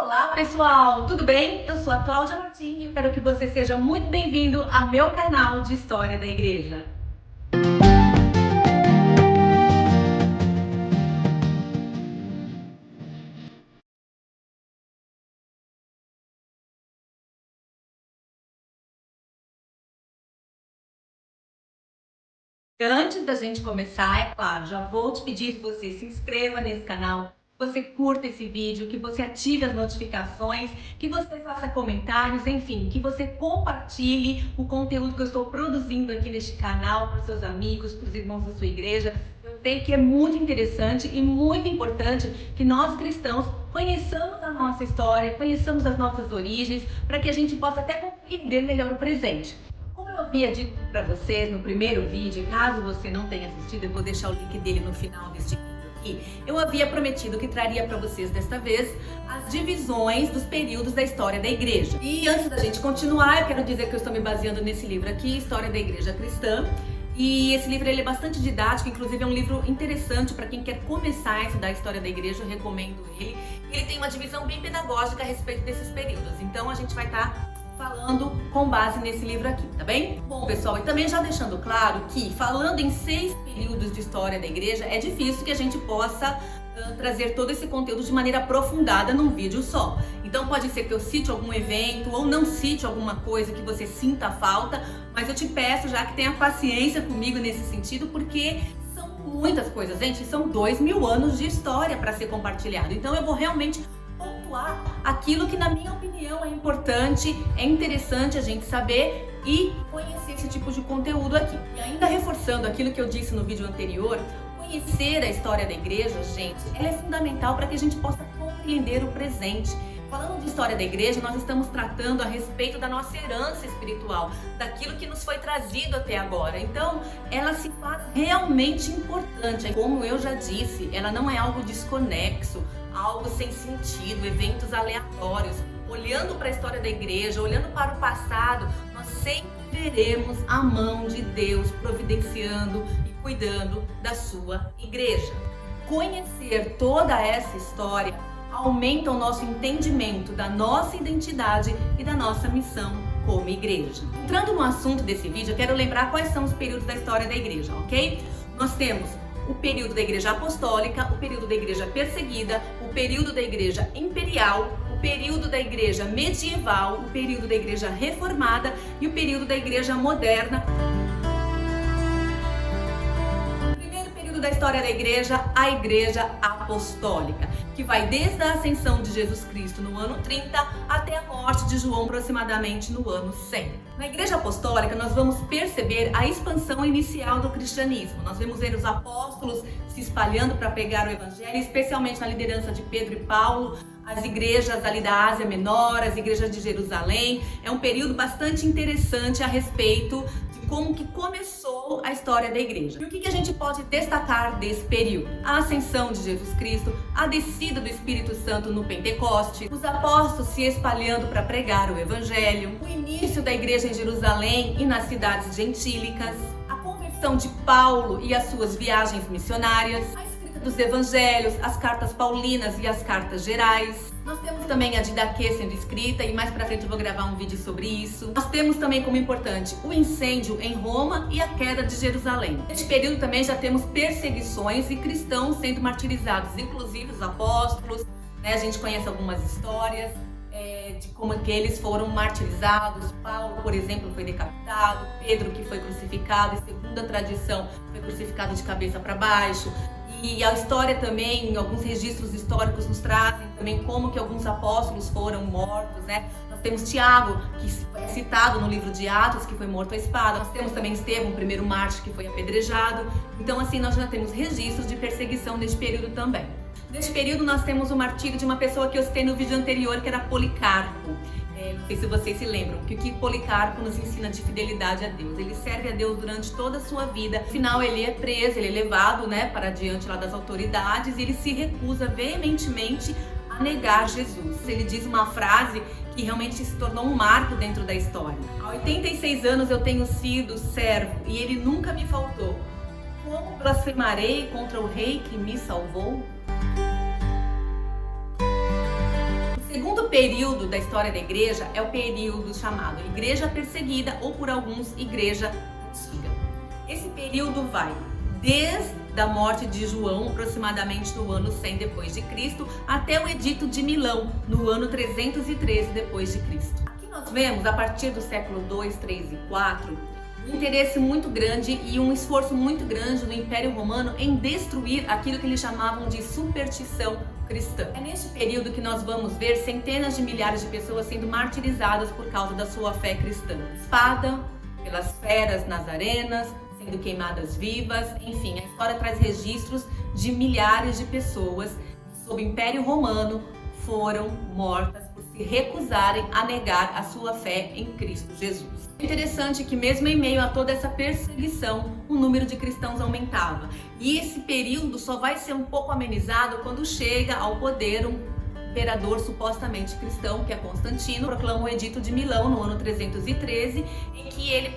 Olá pessoal, tudo bem? Eu sou a Cláudia Martins e espero que você seja muito bem-vindo ao meu canal de História da Igreja. Antes da gente começar, é claro, já vou te pedir que você se inscreva nesse canal, que você curta esse vídeo, que você ative as notificações, que você faça comentários, enfim, que você compartilhe o conteúdo que eu estou produzindo aqui neste canal para os seus amigos, para os irmãos da sua igreja. Eu sei que é muito interessante e muito importante que nós cristãos conheçamos a nossa história, conheçamos as nossas origens, para que a gente possa até compreender melhor o presente. Como eu havia dito para vocês no primeiro vídeo, caso você não tenha assistido, eu vou deixar o link dele no final deste vídeo aqui. Eu havia prometido que traria para vocês desta vez as divisões dos períodos da história da igreja. E antes da gente continuar, eu quero dizer que eu estou me baseando nesse livro aqui, História da Igreja Cristã. E esse livro ele é bastante didático, inclusive é um livro interessante para quem quer começar a estudar a história da igreja, eu recomendo ele. Ele tem uma divisão bem pedagógica a respeito desses períodos, então a gente vai estar falando com base nesse livro aqui, tá bem? Bom, pessoal, e também já deixando claro que falando em 6 períodos de história da igreja, é difícil que a gente possa trazer todo esse conteúdo de maneira aprofundada num vídeo só. Então pode ser que eu cite algum evento ou não cite alguma coisa que você sinta falta, mas eu te peço já que tenha paciência comigo nesse sentido, porque são muitas coisas, gente, são 2000 anos de história para ser compartilhado. Então eu vou realmente pontuar aquilo que, na minha opinião, é importante, é interessante a gente saber e conhecer esse tipo de conteúdo aqui. E ainda reforçando aquilo que eu disse no vídeo anterior, conhecer a história da igreja, gente, ela é fundamental para que a gente possa compreender o presente. Falando de história da igreja, nós estamos tratando a respeito da nossa herança espiritual, daquilo que nos foi trazido até agora. Então, ela se faz realmente importante. Como eu já disse, ela não é algo desconexo, algo sem sentido, eventos aleatórios. Olhando para a história da igreja, olhando para o passado, nós sempre veremos a mão de Deus providenciando e cuidando da sua igreja. Conhecer toda essa história aumenta o nosso entendimento da nossa identidade e da nossa missão como igreja. Entrando no assunto desse vídeo, eu quero lembrar quais são os períodos da história da igreja, ok? Nós temos o período da igreja apostólica, o período da igreja perseguida, o período da igreja imperial, o período da igreja medieval, o período da igreja reformada e o período da igreja moderna. Da história da igreja, a igreja apostólica, que vai desde a ascensão de Jesus Cristo no ano 30 até a morte de João aproximadamente no ano 100. Na igreja apostólica nós vamos perceber a expansão inicial do cristianismo. Nós vemos ver os apóstolos se espalhando para pregar o evangelho, especialmente na liderança de Pedro e Paulo, as igrejas ali da Ásia Menor, as igrejas de Jerusalém. É um período bastante interessante a respeito como que começou a história da igreja. E o que a gente pode destacar desse período? A ascensão de Jesus Cristo, a descida do Espírito Santo no Pentecoste, os apóstolos se espalhando para pregar o evangelho, o início da igreja em Jerusalém e nas cidades gentílicas, a conversão de Paulo e as suas viagens missionárias, a escrita dos evangelhos, as cartas paulinas e as cartas gerais. Nós temos também a Didaquê sendo escrita e mais pra frente eu vou gravar um vídeo sobre isso. Nós temos também como importante o incêndio em Roma e a queda de Jerusalém. Neste período também já temos perseguições e cristãos sendo martirizados, inclusive os apóstolos, né? A gente conhece algumas histórias de como que eles foram martirizados. Paulo, por exemplo, foi decapitado, Pedro que foi crucificado e segundo a tradição foi crucificado de cabeça para baixo. E a história também, alguns registros históricos nos trazem também como que alguns apóstolos foram mortos, né? Nós temos Tiago, que é citado no livro de Atos, que foi morto à espada. Nós temos também Estevão, o primeiro mártir, que foi apedrejado. Então, assim, nós já temos registros de perseguição neste período também. Neste período, nós temos o martírio de uma pessoa que eu citei no vídeo anterior, que era Policarpo. Não sei se vocês se lembram, que o que Policarpo nos ensina de fidelidade a Deus. Ele serve a Deus durante toda a sua vida. No final, ele é preso, ele é levado, né, para diante lá das autoridades e ele se recusa veementemente a negar Jesus. Ele diz uma frase que realmente se tornou um marco dentro da história. Há 86 anos eu tenho sido servo e ele nunca me faltou. Como blasfemarei contra o rei que me salvou? O segundo período da história da igreja é o período chamado Igreja Perseguida ou por alguns Igreja Antiga. Esse período vai desde a morte de João, aproximadamente no ano 100 depois de Cristo, até o Edito de Milão, no ano 313 depois de Cristo. Aqui nós vemos, a partir do século 2, 3 e 4, um interesse muito grande e um esforço muito grande do Império Romano em destruir aquilo que eles chamavam de superstição cristã. É neste período que nós vamos ver centenas de milhares de pessoas sendo martirizadas por causa da sua fé cristã. Espada, pelas feras nas arenas, sendo queimadas vivas, enfim, a história traz registros de milhares de pessoas que, sob o Império Romano, foram mortas por se recusarem a negar a sua fé em Cristo Jesus. É interessante que mesmo em meio a toda essa perseguição, o número de cristãos aumentava. E esse período só vai ser um pouco amenizado quando chega ao poder um imperador supostamente cristão, que é Constantino, proclama o Edito de Milão no ano 313, em que ele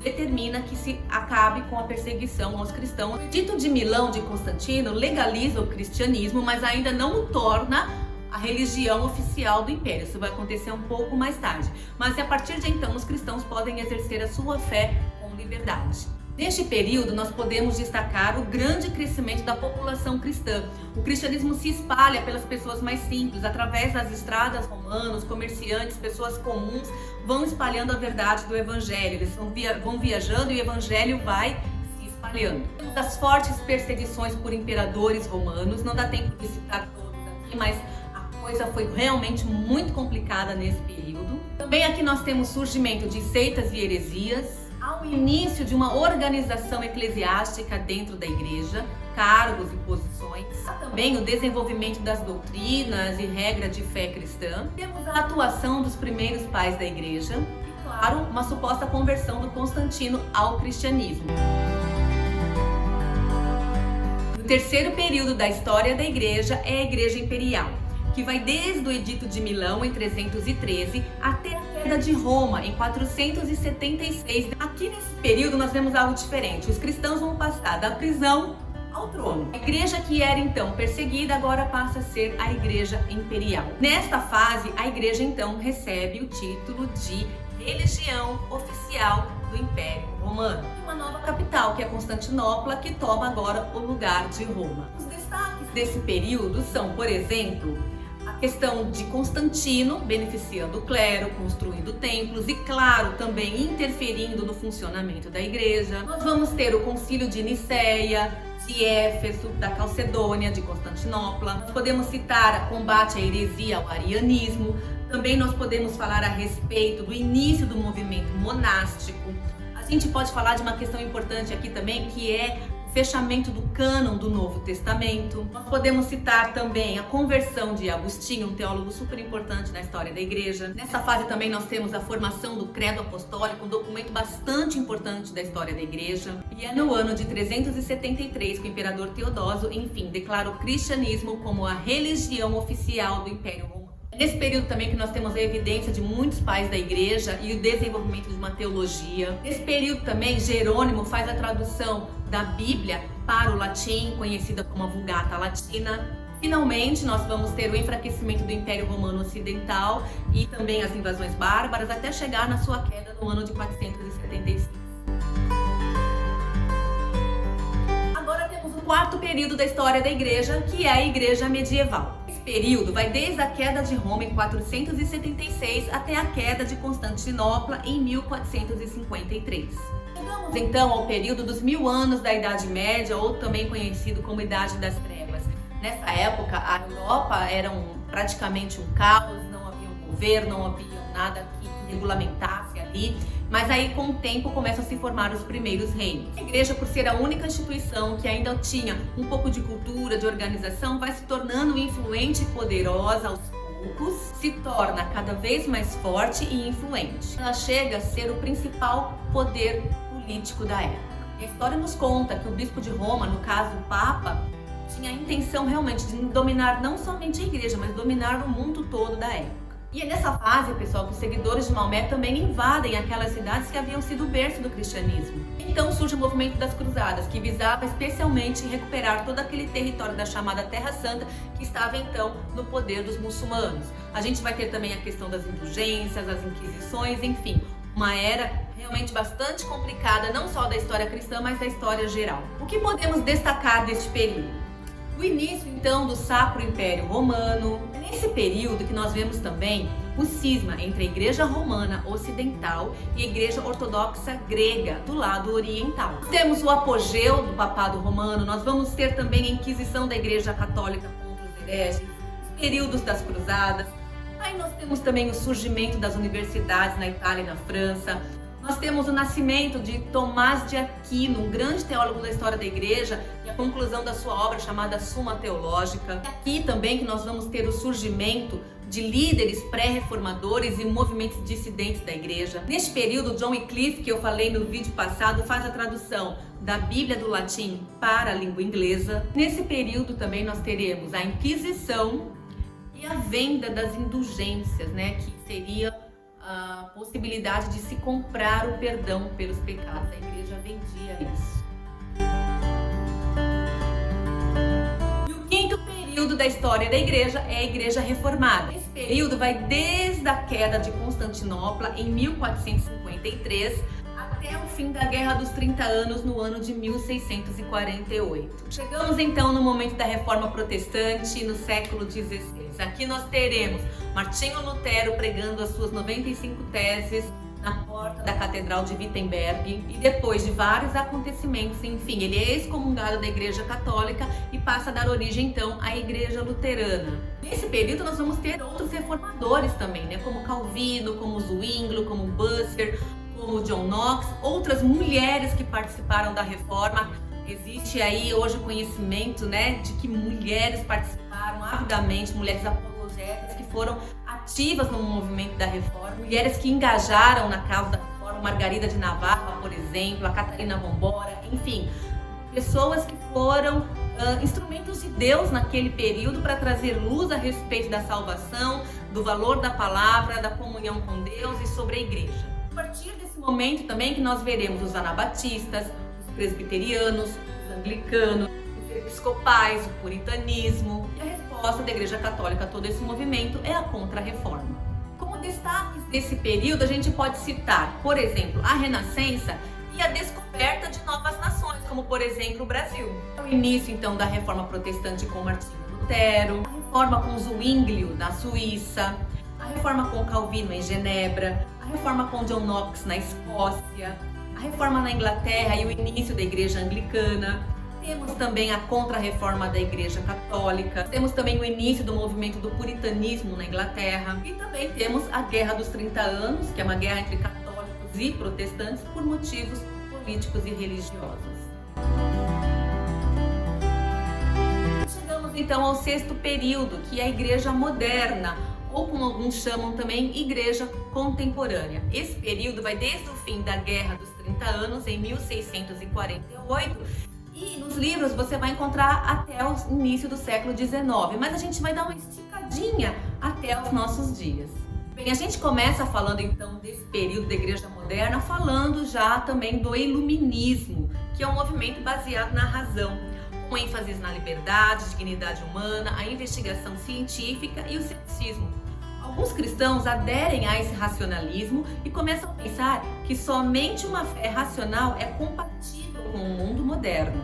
determina que se acabe com a perseguição aos cristãos. O Edito de Milão de Constantino legaliza o cristianismo, mas ainda não o torna a religião oficial do império. Isso vai acontecer um pouco mais tarde. Mas a partir de então, os cristãos podem exercer a sua fé com liberdade. Neste período, nós podemos destacar o grande crescimento da população cristã. O cristianismo se espalha pelas pessoas mais simples, através das estradas romanas, comerciantes, pessoas comuns vão espalhando a verdade do evangelho. Eles vão viajando e o evangelho vai se espalhando. Temos as fortes perseguições por imperadores romanos, não dá tempo de citar todos aqui, mas a coisa foi realmente muito complicada nesse período. Também aqui nós temos o surgimento de seitas e heresias, ao início de uma organização eclesiástica dentro da igreja, cargos e posições. Há também o desenvolvimento das doutrinas e regras de fé cristã. Temos a atuação dos primeiros pais da igreja e, claro, uma suposta conversão do Constantino ao cristianismo. O terceiro período da história da igreja é a Igreja Imperial, que vai desde o Edito de Milão, em 313, até a queda de Roma, em 476. Aqui nesse período nós vemos algo diferente. Os cristãos vão passar da prisão ao trono. A igreja que era então perseguida agora passa a ser a Igreja Imperial. Nesta fase, a igreja então recebe o título de religião oficial do Império Romano. E uma nova capital, que é Constantinopla, que toma agora o lugar de Roma. Os destaques desse período são, por exemplo, a questão de Constantino beneficiando o clero, construindo templos e, claro, também interferindo no funcionamento da igreja. Nós vamos ter o Concílio de Niceia, de Éfeso, da Calcedônia, de Constantinopla. Nós podemos citar o combate à heresia, ao arianismo. Também nós podemos falar a respeito do início do movimento monástico. A gente pode falar de uma questão importante aqui também, que é fechamento do cânon do Novo Testamento. Nós podemos citar também a conversão de Agostinho, um teólogo super importante na história da igreja. Nessa fase também nós temos a formação do Credo Apostólico, um documento bastante importante da história da igreja. E é no ano de 373 que o imperador Teodósio, enfim, declara o cristianismo como a religião oficial do Império Romano. Nesse período também que nós temos a evidência de muitos pais da igreja e o desenvolvimento de uma teologia. Nesse período também, Jerônimo faz a tradução da Bíblia para o latim, conhecida como a Vulgata Latina. Finalmente, nós vamos ter o enfraquecimento do Império Romano Ocidental e também as invasões bárbaras, até chegar na sua queda no ano de 476. Agora temos o quarto período da história da igreja, que é a Igreja Medieval. Período vai desde a queda de Roma em 476 até a queda de Constantinopla em 1453. Chegamos então ao período dos 1000 anos da Idade Média, ou também conhecido como Idade das Trevas. Nessa época, a Europa era praticamente um caos, não havia um governo, não havia nada que regulamentasse ali. Mas aí, com o tempo, começam a se formar os primeiros reinos. A igreja, por ser a única instituição que ainda tinha um pouco de cultura, de organização, vai se tornando influente e poderosa aos poucos, se torna cada vez mais forte e influente. Ela chega a ser o principal poder político da época. E a história nos conta que o bispo de Roma, no caso o Papa, tinha a intenção realmente de dominar não somente a igreja, mas dominar o mundo todo da época. E é nessa fase, pessoal, que os seguidores de Maomé também invadem aquelas cidades que haviam sido o berço do cristianismo. Então surge o movimento das Cruzadas, que visava especialmente recuperar todo aquele território da chamada Terra Santa, que estava então no poder dos muçulmanos. A gente vai ter também a questão das indulgências, as inquisições, enfim, uma era realmente bastante complicada, não só da história cristã, mas da história geral. O que podemos destacar deste período? O início, então, do Sacro Império Romano. Nesse período que nós vemos também o cisma entre a Igreja Romana Ocidental e a Igreja Ortodoxa Grega, do lado oriental. Temos o apogeu do Papado Romano, nós vamos ter também a Inquisição da Igreja Católica contra os hereges, os períodos das Cruzadas. Aí nós temos também o surgimento das universidades na Itália e na França. Nós temos o nascimento de Tomás de Aquino, um grande teólogo da história da igreja, e a conclusão da sua obra chamada Suma Teológica. Aqui também que nós vamos ter o surgimento de líderes pré-reformadores e movimentos dissidentes da igreja. Neste período, John Wycliffe, que eu falei no vídeo passado, faz a tradução da Bíblia do latim para a língua inglesa. Nesse período também nós teremos a Inquisição e a venda das indulgências, né, que seria a possibilidade de se comprar o perdão pelos pecados. A igreja vendia isso. E o quinto período da história da igreja é a Igreja Reformada. Esse período vai desde a queda de Constantinopla em 1453 até o fim da Guerra dos 30 Anos no ano de 1648. Chegamos então no momento da Reforma Protestante no século XVI. Aqui nós teremos Martinho Lutero pregando as suas 95 teses na porta da Catedral de Wittenberg, e depois de vários acontecimentos, enfim, ele é excomungado da Igreja Católica e passa a dar origem então à Igreja Luterana. Nesse período nós vamos ter outros reformadores também, né, como Calvino, como Zwinglio, como Bucer, como John Knox, outras mulheres que participaram da Reforma. Existe aí hoje o conhecimento, né, de que mulheres participaram avidamente, mulheres apologetas que foram ativas no movimento da Reforma, mulheres que engajaram na causa da Reforma, Margarida de Navarra, por exemplo, a Catarina Vambora, enfim, pessoas que foram instrumentos de Deus naquele período para trazer luz a respeito da salvação, do valor da palavra, da comunhão com Deus e sobre a igreja. A partir desse momento também que nós veremos os anabatistas, presbiterianos, os anglicanos, os episcopais, o puritanismo. E a resposta da Igreja Católica a todo esse movimento é a Contra-Reforma. Como destaques desse período, a gente pode citar, por exemplo, a Renascença e a descoberta de novas nações, como por exemplo o Brasil. O início então da Reforma Protestante com Martinho Lutero, a Reforma com Zwinglio na Suíça, a Reforma com Calvino em Genebra, a Reforma com John Knox na Escócia, a Reforma na Inglaterra e o início da Igreja Anglicana. Temos também a Contra-Reforma da Igreja Católica. Temos também o início do movimento do puritanismo na Inglaterra. E também temos a Guerra dos 30 Anos, que é uma guerra entre católicos e protestantes por motivos políticos e religiosos. Chegamos então ao sexto período, que é a Igreja Moderna, ou como alguns chamam também, Igreja Contemporânea. Esse período vai desde o fim da Guerra dos 30 Anos, em 1648, e nos livros você vai encontrar até o início do século XIX, mas a gente vai dar uma esticadinha até os nossos dias. Bem, a gente começa falando então desse período da Igreja Moderna, falando já também do Iluminismo, que é um movimento baseado na razão, com ênfase na liberdade, dignidade humana, a investigação científica e o ceticismo. Alguns cristãos aderem a esse racionalismo e começam a pensar que somente uma fé racional é compatível com o mundo moderno.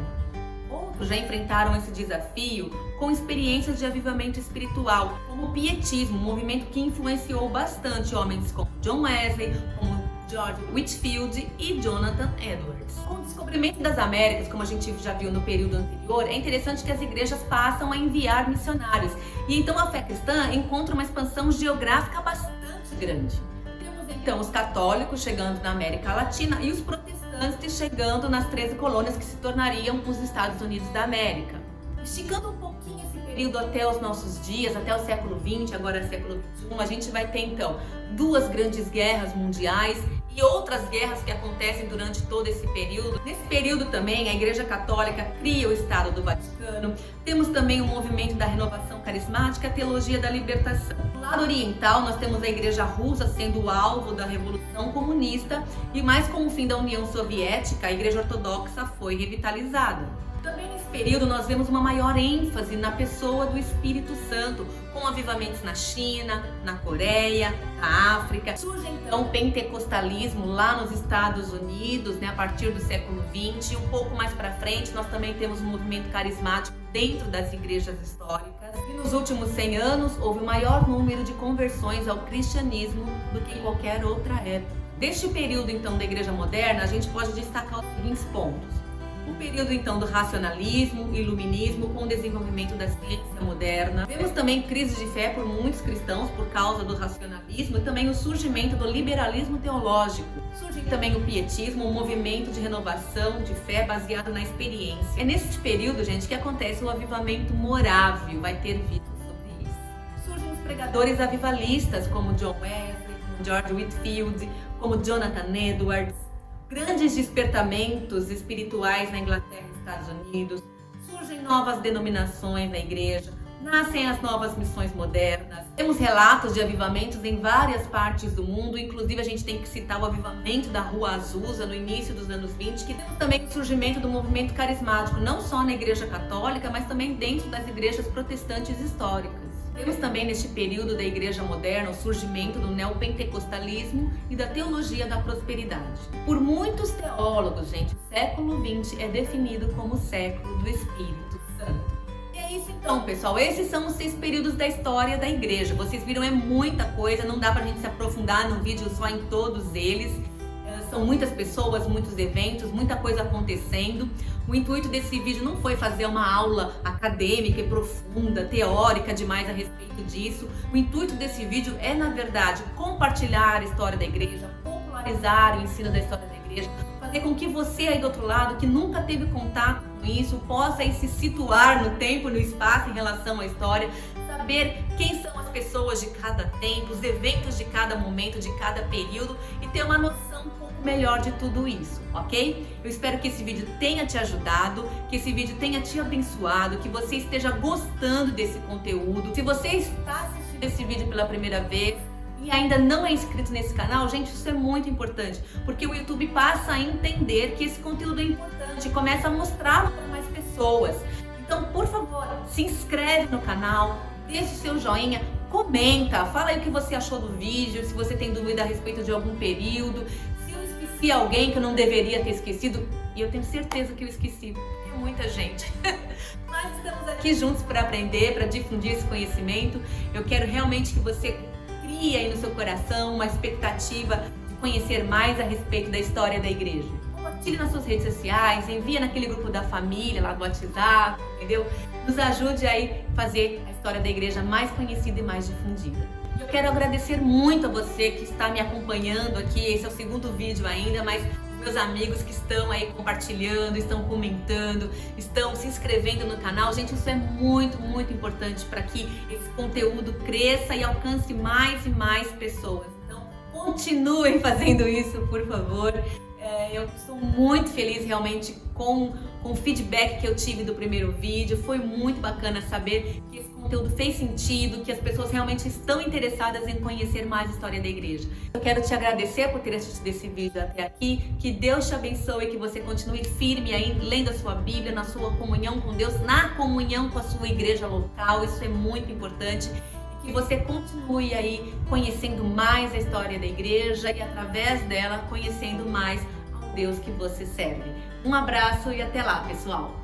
Outros já enfrentaram esse desafio com experiências de avivamento espiritual, como o pietismo, um movimento que influenciou bastante homens como John Wesley, como George Whitefield e Jonathan Edwards. Com o descobrimento das Américas, como a gente já viu no período anterior, é interessante que as igrejas passam a enviar missionários. E então a fé cristã encontra uma expansão geográfica bastante grande. Temos então os católicos chegando na América Latina e os protestantes chegando nas 13 colônias que se tornariam os Estados Unidos da América. Esticando um pouquinho esse período até os nossos dias, até o século XX, agora século XXI, a gente vai ter então duas grandes guerras mundiais e outras guerras que acontecem durante todo esse período. Nesse período também a Igreja Católica cria o Estado do Vaticano. Temos também o movimento da renovação carismática, a teologia da libertação. Do lado oriental, nós temos a Igreja Russa sendo o alvo da Revolução Comunista e mais com o fim da União Soviética, a Igreja Ortodoxa foi revitalizada. Também nesse período nós vemos uma maior ênfase na pessoa do Espírito Santo, com avivamentos na China, na Coreia, na África. Surge então o pentecostalismo lá nos Estados Unidos, a partir do século XX. E um pouco mais para frente nós também temos um movimento carismático dentro das igrejas históricas. E nos últimos 100 anos houve o maior número de conversões ao cristianismo do que em qualquer outra época. Deste período então da Igreja Moderna, a gente pode destacar os seguintes pontos. O período então do racionalismo, iluminismo, com o desenvolvimento da ciência moderna. Vemos também crise de fé por muitos cristãos por causa do racionalismo e também o surgimento do liberalismo teológico. Surge também o pietismo, um movimento de renovação de fé baseado na experiência. É nesse período, gente, que acontece o avivamento morável, vai ter vídeo sobre isso. Surgem os pregadores avivalistas como John Wesley, como George Whitefield, como Jonathan Edwards. Grandes despertamentos espirituais na Inglaterra e Estados Unidos, surgem novas denominações na igreja, nascem as novas missões modernas. Temos relatos de avivamentos em várias partes do mundo, inclusive a gente tem que citar o avivamento da Rua Azusa no início dos anos 20, que temos também o surgimento do movimento carismático, não só na Igreja Católica, mas também dentro das igrejas protestantes históricas. Temos também neste período da Igreja Moderna o surgimento do neopentecostalismo e da teologia da prosperidade. Por muitos teólogos, gente, o século XX é definido como o século do Espírito Santo. E é isso então, pessoal. Esses são os 6 períodos da história da Igreja. Vocês viram, é muita coisa, não dá pra gente se aprofundar num vídeo só em todos eles. São muitas pessoas, muitos eventos, muita coisa acontecendo. O intuito desse vídeo não foi fazer uma aula acadêmica e profunda, teórica demais a respeito disso. O intuito desse vídeo é, na verdade, compartilhar a história da igreja, popularizar o ensino da história da igreja, fazer com que você aí do outro lado, que nunca teve contato com isso, possa aí se situar no tempo, no espaço em relação à história, saber quem são as pessoas de cada tempo, os eventos de cada momento, de cada período e ter uma noção um pouco melhor de tudo isso, ok? Eu espero que esse vídeo tenha te ajudado, que esse vídeo tenha te abençoado, que você esteja gostando desse conteúdo. Se você está assistindo esse vídeo pela primeira vez e ainda não é inscrito nesse canal, gente, isso é muito importante, porque o YouTube passa a entender que esse conteúdo é importante e começa a mostrá-lo para mais pessoas. Então, por favor, se inscreve no canal, deixa o seu joinha, comenta, fala aí o que você achou do vídeo, se você tem dúvida a respeito de algum período, se eu esqueci alguém que eu não deveria ter esquecido, e eu tenho certeza que eu esqueci, tem muita gente. Nós estamos aqui juntos para aprender, para difundir esse conhecimento. Eu quero realmente que você crie aí no seu coração uma expectativa de conhecer mais a respeito da história da igreja. Compartilhe nas suas redes sociais, envia naquele grupo da família lá do WhatsApp, entendeu? Nos ajude aí a fazer a história da igreja mais conhecida e mais difundida. E eu quero agradecer muito a você que está me acompanhando aqui. Esse é o 2º vídeo ainda, mas os meus amigos que estão aí compartilhando, estão comentando, estão se inscrevendo no canal. Gente, isso é muito, muito importante para que esse conteúdo cresça e alcance mais e mais pessoas. Então, continuem fazendo isso, por favor. Eu estou muito feliz realmente com o feedback que eu tive do primeiro vídeo. Foi muito bacana saber que esse conteúdo fez sentido, que as pessoas realmente estão interessadas em conhecer mais a história da igreja. Eu quero te agradecer por ter assistido esse vídeo até aqui. Que Deus te abençoe e que você continue firme aí, lendo a sua Bíblia, na sua comunhão com Deus, na comunhão com a sua igreja local. Isso é muito importante. Que você continue aí conhecendo mais a história da igreja e através dela conhecendo mais ao Deus que você serve. Um abraço e até lá, pessoal!